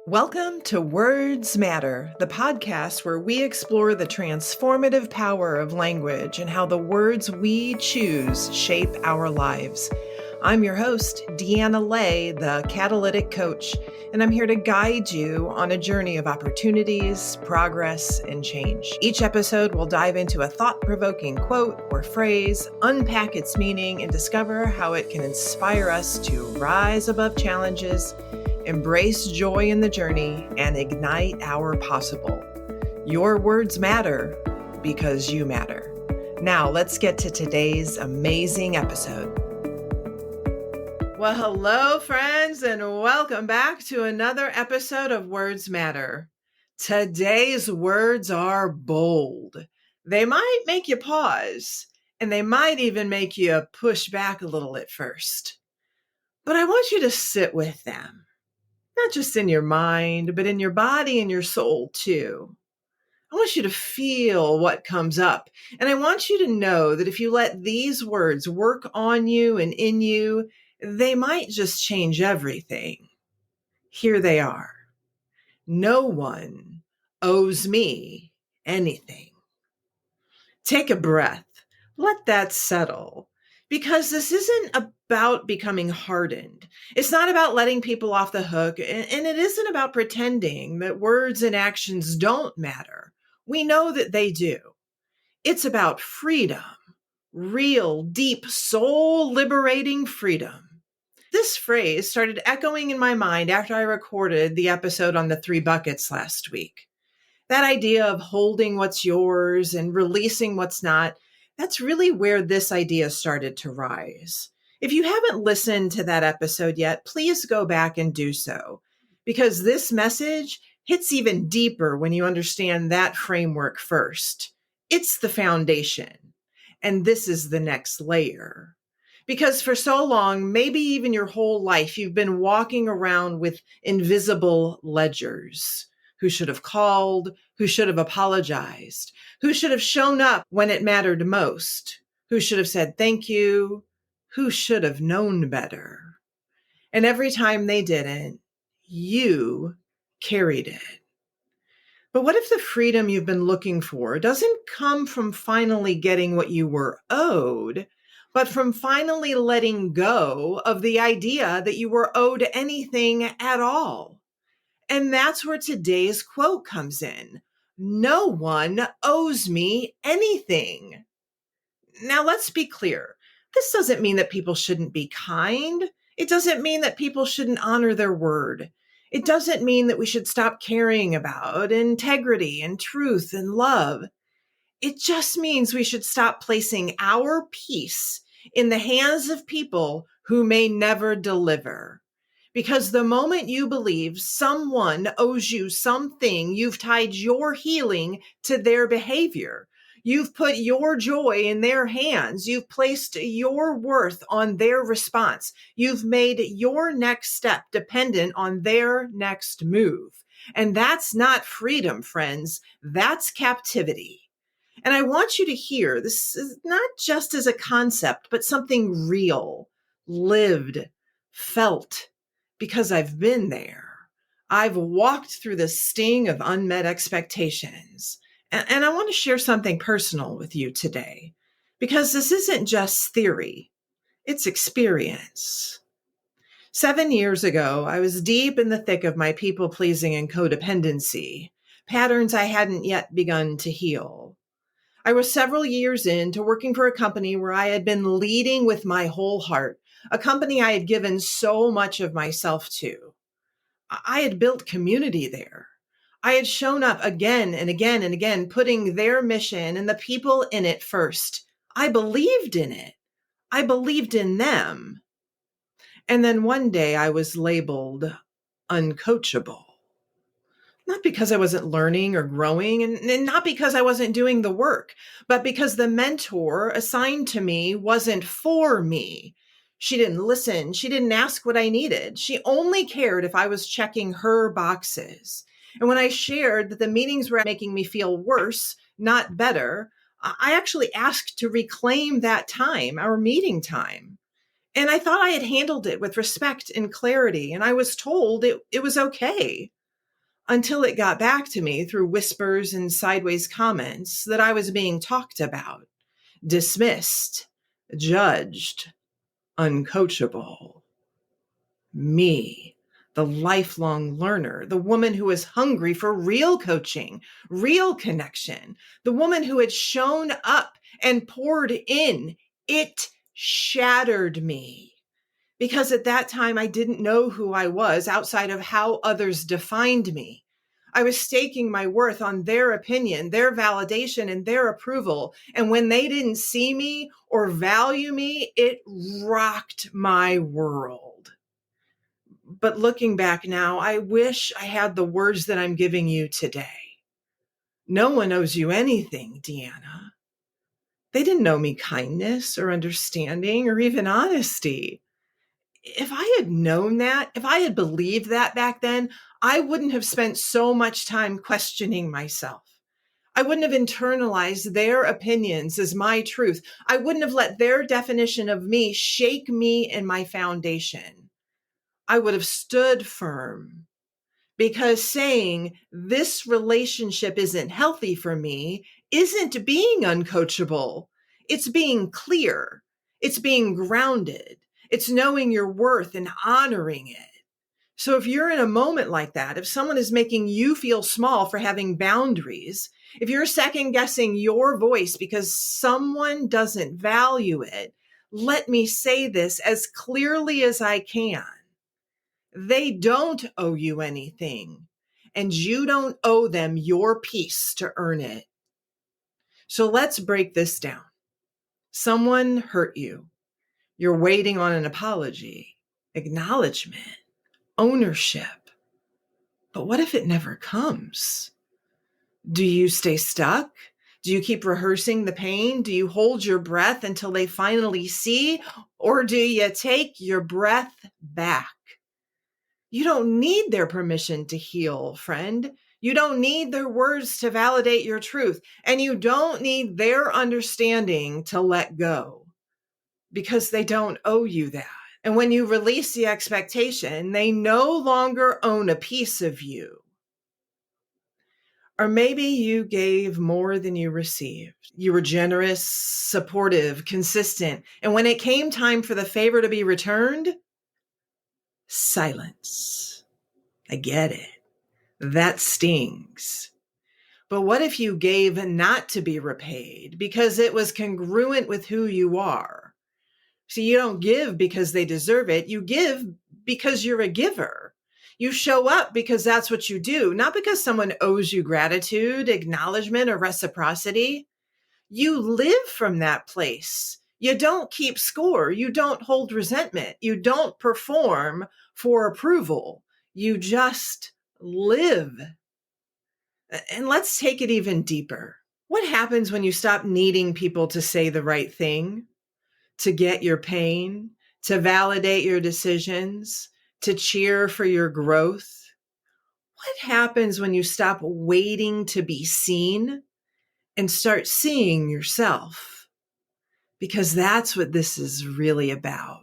Welcome to Words Matter, the podcast where we explore the transformative power of language and how the words we choose shape our lives. I'm your host, Deanna Ley, the Catalytic Coach, and I'm here to guide you on a journey of opportunities, progress, and change. Each episode will dive into a thought-provoking quote or phrase, unpack its meaning, and discover how it can inspire us to rise above challenges, embrace joy in the journey, and ignite our possible. Your words matter because you matter. Now, let's get to today's amazing episode. Well, hello, friends, and welcome back to another episode of Words Matter. Today's words are bold. They might make you pause, and they might even make you push back a little at first. But I want you to sit with them. Not just in your mind, but in your body and your soul too. I want you to feel what comes up. And I want you to know that if you let these words work on you and in you, they might just change everything. Here they are. No one owes me anything. Take a breath. Let that settle. Because this isn't about becoming hardened. It's not about letting people off the hook, and it isn't about pretending that words and actions don't matter. We know that they do. It's about freedom, real, deep, soul-liberating freedom. This phrase started echoing in my mind after I recorded the episode on the 3 buckets last week. That idea of holding what's yours and releasing what's not, that's really where this idea started to rise. If you haven't listened to that episode yet, please go back and do so, because this message hits even deeper when you understand that framework first. It's the foundation, and this is the next layer. Because for so long, maybe even your whole life, you've been walking around with invisible ledgers. Who should have called? Who should have apologized? Who should have shown up when it mattered most? Who should have said thank you? Who should have known better? And every time they didn't, you carried it. But what if the freedom you've been looking for doesn't come from finally getting what you were owed, but from finally letting go of the idea that you were owed anything at all? And that's where today's quote comes in. No one owes me anything. Now, let's be clear. This doesn't mean that people shouldn't be kind. It doesn't mean that people shouldn't honor their word. It doesn't mean that we should stop caring about integrity and truth and love. It just means we should stop placing our peace in the hands of people who may never deliver. Because the moment you believe someone owes you something, you've tied your healing to their behavior. You've put your joy in their hands. You've placed your worth on their response. You've made your next step dependent on their next move. And that's not freedom, friends. That's captivity. And I want you to hear this is not just as a concept, but something real, lived, felt. Because I've been there. I've walked through the sting of unmet expectations. And I want to share something personal with you today, because this isn't just theory, it's experience. 7 years ago, I was deep in the thick of my people-pleasing and codependency, patterns I hadn't yet begun to heal. I was several years into working for a company where I had been leading with my whole heart, a company I had given so much of myself to. I had built community there. I had shown up again and again and again, putting their mission and the people in it first. I believed in it. I believed in them. And then one day I was labeled uncoachable. Not because I wasn't learning or growing, and not because I wasn't doing the work, but because the mentor assigned to me wasn't for me. She didn't listen. She didn't ask what I needed. She only cared if I was checking her boxes. And when I shared that the meetings were making me feel worse, not better, I actually asked to reclaim that time, our meeting time. And I thought I had handled it with respect and clarity, and I was told it was okay. until it got back to me through whispers and sideways comments that I was being talked about, dismissed, judged, uncoachable. Me, the lifelong learner, the woman who was hungry for real coaching, real connection, the woman who had shown up and poured in. It shattered me because at that time I didn't know who I was outside of how others defined me. I was staking my worth on their opinion, their validation, and their approval. And when they didn't see me or value me, it rocked my world. But looking back now, I wish I had the words that I'm giving you today. No one owes you anything, Deanna. They didn't owe me kindness or understanding or even honesty. If I had known that, if I had believed that back then, I wouldn't have spent so much time questioning myself. I wouldn't have internalized their opinions as my truth. I wouldn't have let their definition of me shake me in my foundation. I would have stood firm, because saying this relationship isn't healthy for me isn't being uncoachable. It's being clear. It's being grounded. It's knowing your worth and honoring it. So if you're in a moment like that, if someone is making you feel small for having boundaries, if you're second guessing your voice because someone doesn't value it, let me say this as clearly as I can. They don't owe you anything, and you don't owe them your peace to earn it. So let's break this down. Someone hurt you. You're waiting on an apology, acknowledgement, ownership. But what if it never comes? Do you stay stuck? Do you keep rehearsing the pain? Do you hold your breath until they finally see? Or do you take your breath back? You don't need their permission to heal, friend. You don't need their words to validate your truth. And you don't need their understanding to let go, because they don't owe you that. And when you release the expectation, they no longer own a piece of you. Or maybe you gave more than you received. You were generous, supportive, consistent. And when it came time for the favor to be returned, silence. I get it. That stings. But what if you gave not to be repaid because it was congruent with who you are? See, you don't give because they deserve it. You give because you're a giver. You show up because that's what you do, not because someone owes you gratitude, acknowledgement, or reciprocity. You live from that place. You don't keep score. You don't hold resentment. You don't perform for approval. You just live. And let's take it even deeper. What happens when you stop needing people to say the right thing, to get your pain, to validate your decisions, to cheer for your growth? What happens when you stop waiting to be seen and start seeing yourself? Because that's what this is really about.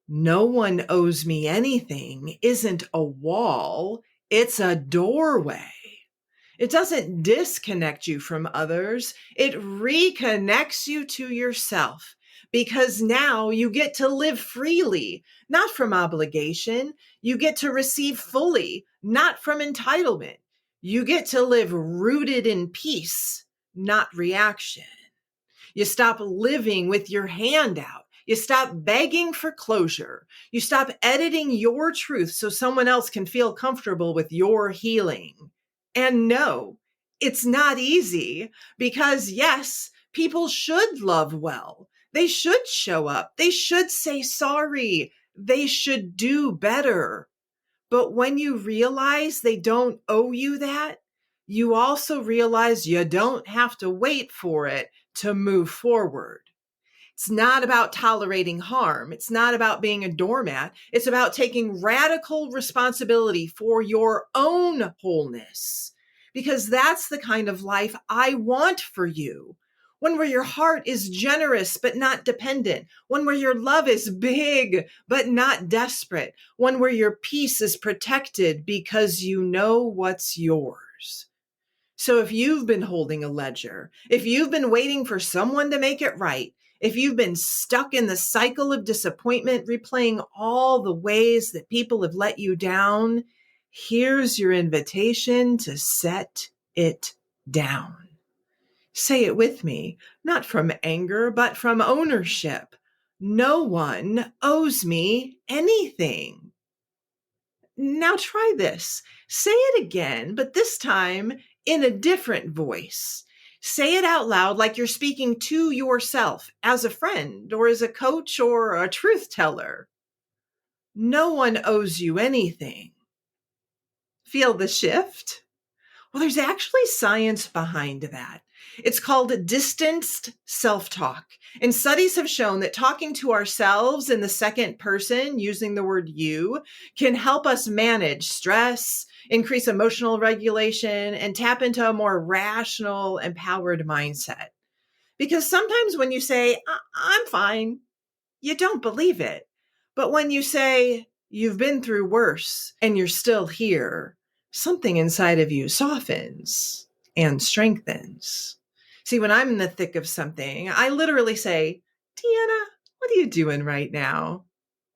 No one owes me anything isn't a wall, it's a doorway. It doesn't disconnect you from others. It reconnects you to yourself, because now you get to live freely, not from obligation. You get to receive fully, not from entitlement. You get to live rooted in peace, not reaction. You stop living with your hand out. You stop begging for closure. You stop editing your truth so someone else can feel comfortable with your healing. And no, it's not easy, because yes, people should love well. They should show up. They should say sorry. They should do better. But when you realize they don't owe you that, you also realize you don't have to wait for it to move forward. It's not about tolerating harm. It's not about being a doormat. It's about taking radical responsibility for your own wholeness, because that's the kind of life I want for you. one where your heart is generous but not dependent, one where your love is big but not desperate, one where your peace is protected because you know what's yours. So if you've been holding a ledger, if you've been waiting for someone to make it right, if you've been stuck in the cycle of disappointment, replaying all the ways that people have let you down, here's your invitation to set it down. Say it with me, not from anger, but from ownership. No one owes me anything. Now try this. Say it again, but this time in a different voice. Say it out loud like you're speaking to yourself as a friend or as a coach or a truth teller. No one owes you anything. Feel the shift? Well, there's actually science behind that. It's called distanced self-talk. And studies have shown that talking to ourselves in the second person, using the word you, can help us manage stress, increase emotional regulation, and tap into a more rational, empowered mindset. Because sometimes when you say, I'm fine, you don't believe it. But when you say, you've been through worse and you're still here, something inside of you softens and strengthens. See, when I'm in the thick of something, I literally say, Deanna, what are you doing right now?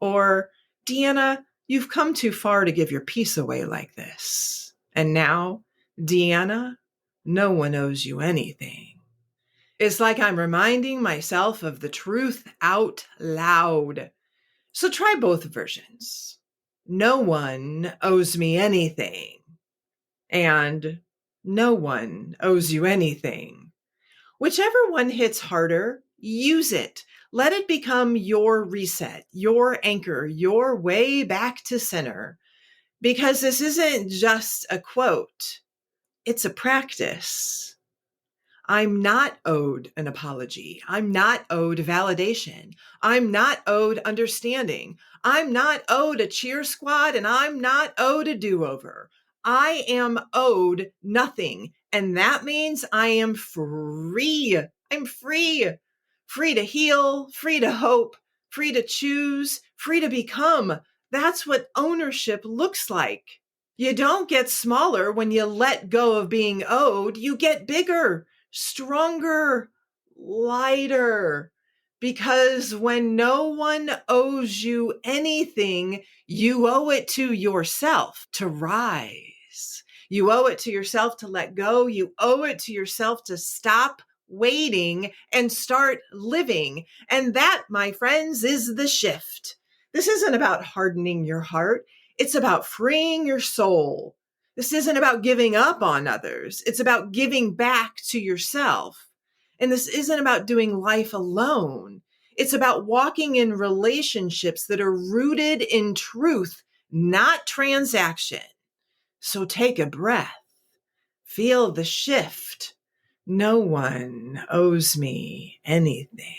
Or, Deanna, you've come too far to give your peace away like this. And now, Deanna, no one owes you anything. It's like I'm reminding myself of the truth out loud. So try both versions. No one owes me anything. And no one owes you anything. Whichever one hits harder, use it. Let it become your reset, your anchor, your way back to center. Because this isn't just a quote, it's a practice. I'm not owed an apology. I'm not owed validation. I'm not owed understanding. I'm not owed a cheer squad, and I'm not owed a do-over. I am owed nothing. And that means I am free. I'm free. Free to heal, free to hope, free to choose, free to become. That's what ownership looks like. You don't get smaller when you let go of being owed. You get bigger, stronger, lighter. Because when no one owes you anything, you owe it to yourself to rise. You owe it to yourself to let go. You owe it to yourself to stop waiting and start living. And that, my friends, is the shift. This isn't about hardening your heart. It's about freeing your soul. This isn't about giving up on others. It's about giving back to yourself. And this isn't about doing life alone. It's about walking in relationships that are rooted in truth, not transaction. So take a breath. Feel the shift. No one owes me anything.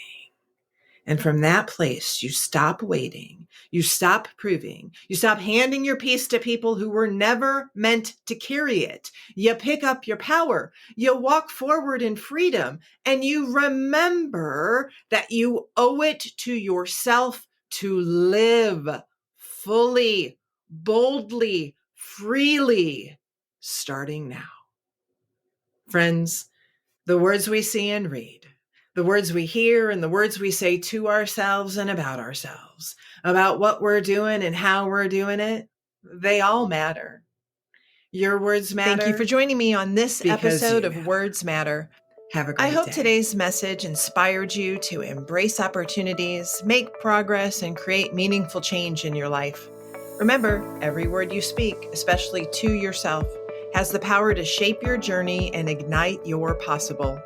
And from that place, you stop waiting. You stop proving. You stop handing your peace to people who were never meant to carry it. You pick up your power. You walk forward in freedom. And you remember that you owe it to yourself to live fully, boldly, freely, starting now. Friends, the words we see and read, the words we hear and the words we say to ourselves and about ourselves, about what we're doing and how we're doing it, they all matter. Your words matter. Thank you for joining me on this episode of Words Matter. Have a great day. I hope today's message inspired you to embrace opportunities, make progress, and create meaningful change in your life. Remember, every word you speak, especially to yourself, has the power to shape your journey and ignite your possible.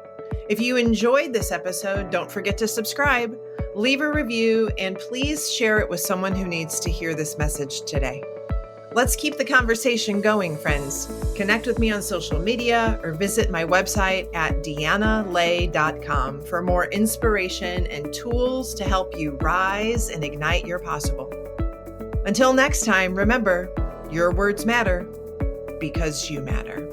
If you enjoyed this episode, don't forget to subscribe, leave a review, and please share it with someone who needs to hear this message today. Let's keep the conversation going, friends. Connect with me on social media or visit my website at deannaley.com for more inspiration and tools to help you rise and ignite your possible. Until next time, remember, your words matter because you matter.